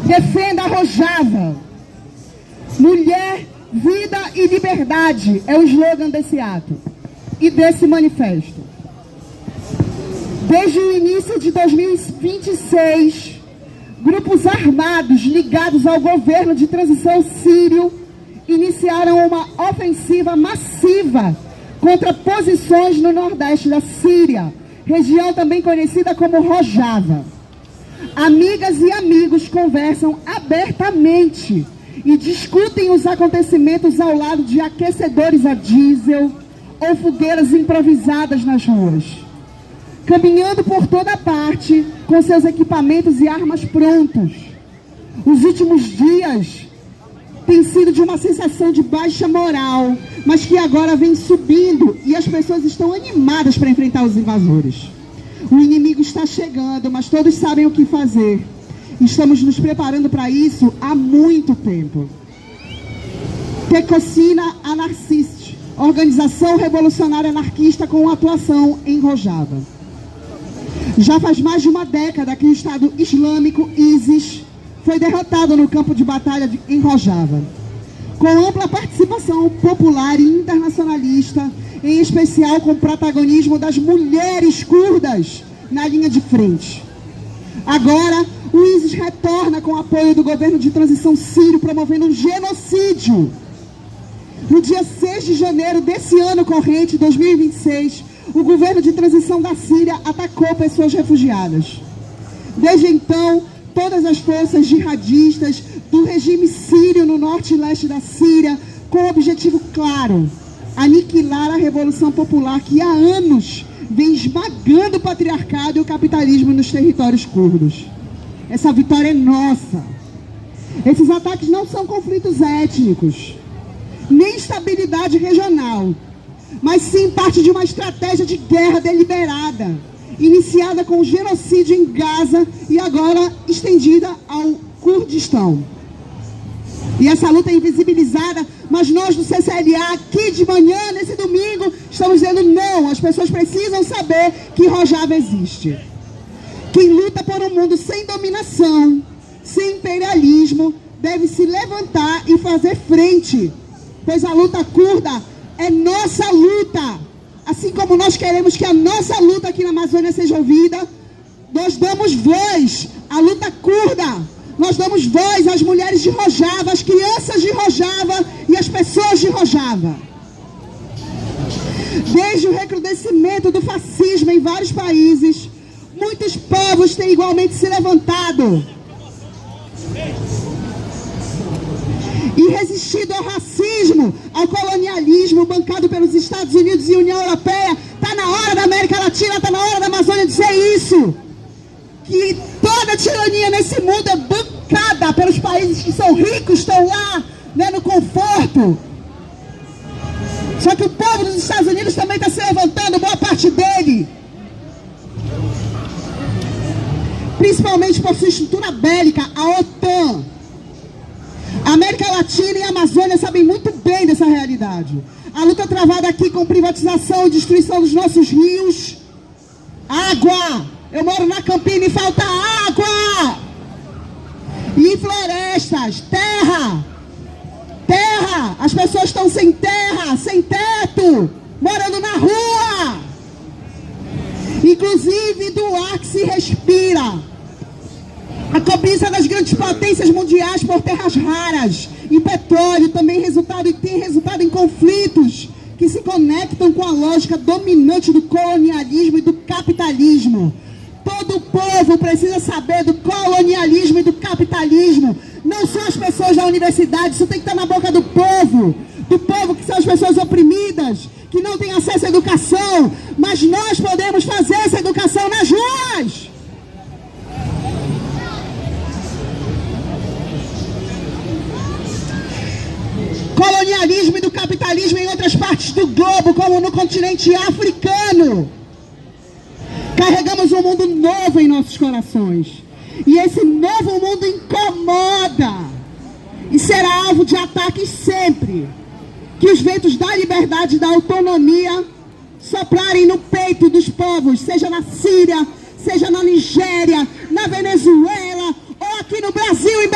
Defenda a Rojava. Mulher, vida e liberdade é o slogan desse ato e desse manifesto. Desde o início de 2026, grupos armados ligados ao governo de transição sírio iniciaram uma ofensiva massiva contra posições no nordeste da Síria, região também conhecida como Rojava. Amigas e amigos conversam abertamente e discutem os acontecimentos ao lado de aquecedores a diesel ou fogueiras improvisadas nas ruas, caminhando por toda parte com seus equipamentos e armas prontos. Os últimos dias têm sido de uma sensação de baixa moral, mas que agora vem subindo e as pessoas estão animadas para enfrentar os invasores. O inimigo está chegando, mas todos sabem o que fazer. Estamos nos preparando para isso há muito tempo. Tecocina Anarcist, organização revolucionária anarquista com atuação em Rojava. Já faz mais de uma década que o Estado Islâmico, ISIS, foi derrotado no campo de batalha em Rojava, com ampla participação popular e internacionalista, em especial com o protagonismo das mulheres curdas na linha de frente. Agora, o ISIS retorna com o apoio do governo de transição sírio, promovendo um genocídio. No dia 6 de janeiro desse ano corrente, 2026, o governo de transição da Síria atacou pessoas refugiadas. Desde então, todas as forças jihadistas do regime sírio no norte e leste da Síria, com o objetivo claro: aniquilar a Revolução Popular que há anos vem esmagando o patriarcado e o capitalismo nos territórios curdos. Essa vitória é nossa. Esses ataques não são conflitos étnicos, nem instabilidade regional, mas sim parte de uma estratégia de guerra deliberada, iniciada com o genocídio em Gaza e agora estendida ao Kurdistão. E essa luta é invisibilizada, mas nós do CCLA, aqui de manhã, nesse domingo, estamos dizendo não, as pessoas precisam saber que Rojava existe. Quem luta por um mundo sem dominação, sem imperialismo, deve se levantar e fazer frente, pois a luta curda é nossa luta. Assim como nós queremos que a nossa luta aqui na Amazônia seja ouvida, nós damos voz à luta curda. Nós damos voz às mulheres de Rojava, às crianças de Rojava e às pessoas de Rojava. Desde o recrudescimento do fascismo em vários países, muitos povos têm igualmente se levantado e resistido ao racismo, ao colonialismo bancado pelos Estados Unidos e União Europeia. Está na hora da América Latina, está na hora da Amazônia dizer isso. Que toda tirania nesse mundo é bancada pelos países que são ricos, estão lá, né, no conforto. Só que o povo dos Estados Unidos também está se levantando, boa parte dele. Principalmente por sua estrutura bélica, a OTAN. A América Latina e a Amazônia sabem muito bem dessa realidade. A luta travada aqui com privatização e destruição dos nossos rios. Água! Eu moro na Campina e falta água! E florestas, terra! Terra! As pessoas estão sem terra, sem teto, morando na rua! Inclusive do ar que se respira. A cobiça das grandes potências mundiais por terras raras e petróleo também tem resultado em conflitos que se conectam com a lógica dominante do colonialismo e do capitalismo. Todo povo precisa saber do colonialismo e do capitalismo. Não são as pessoas da universidade, isso tem que estar na boca do povo que são as pessoas oprimidas, que não têm acesso à educação, mas nós podemos fazer essa educação nas ruas. Colonialismo e do capitalismo em outras partes do globo, como no continente africano. Carregamos um mundo novo em nossos corações. E esse novo mundo incomoda. E será alvo de ataques sempre. Que os ventos da liberdade e da autonomia soprarem no peito dos povos, seja na Síria, seja na Nigéria, na Venezuela, ou aqui no Brasil e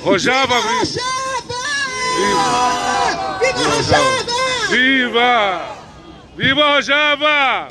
Rojava! Viva Rojava! Viva! Viva Rojava!